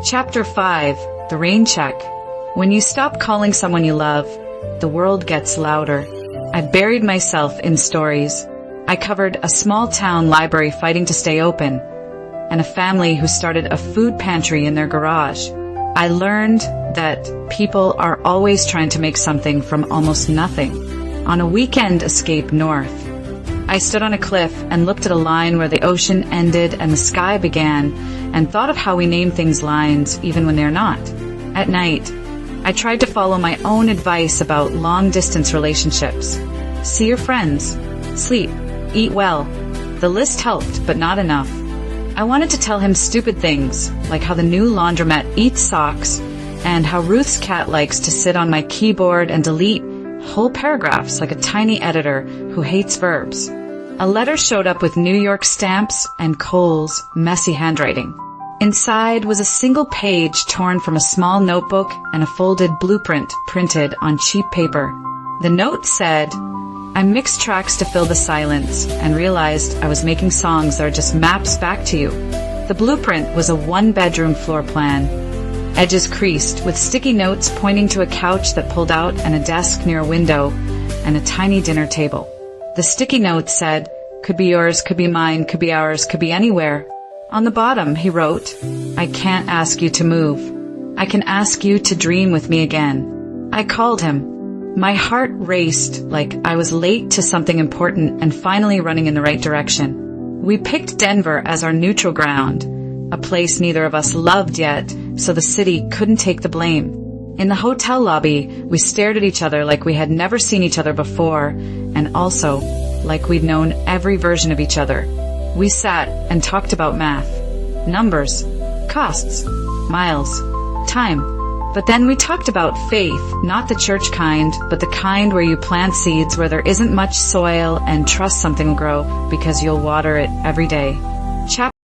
Chapter 5. The Rain Check. When you stop calling someone you love, the world gets louder. I buried myself in stories. I covered a small town library fighting to stay open, and a family who started a food pantry in their garage. I learned that people are always trying to make something from almost nothing. On a weekend escape north, I stood on a cliff and looked at a line where the ocean ended and the sky began, and thought of how we name things lines even when they're not. At night, I tried to follow my own advice about long-distance relationships. See your friends, sleep, eat well. The list helped, but not enough. I wanted to tell him stupid things, like how the new laundromat eats socks, and how Ruth's cat likes to sit on my keyboard and delete whole paragraphs like a tiny editor who hates verbs. A letter showed up with New York stamps and Cole's messy handwriting. Inside was a single page torn from a small notebook and a folded blueprint printed on cheap paper. The note said, I mixed tracks to fill the silence and realized I was making songs that are just maps back to you. The blueprint was a one-bedroom floor plan, edges creased, with sticky notes pointing to a couch that pulled out and a desk near a window and a tiny dinner table. The sticky note said, could be yours, could be mine, could be ours, could be anywhere. On the bottom, he wrote, I can't ask you to move. I can ask you to dream with me again. I called him. My heart raced like I was late to something important and finally running in the right direction. We picked Denver as our neutral ground, a place neither of us loved yet, so the city couldn't take the blame. In the hotel lobby, we stared at each other like we had never seen each other before, and also like we'd known every version of each other. We sat and talked about math, numbers, costs, miles, time. But then we talked about faith, not the church kind, but the kind where you plant seeds where there isn't much soil and trust something will grow because you'll water it every day.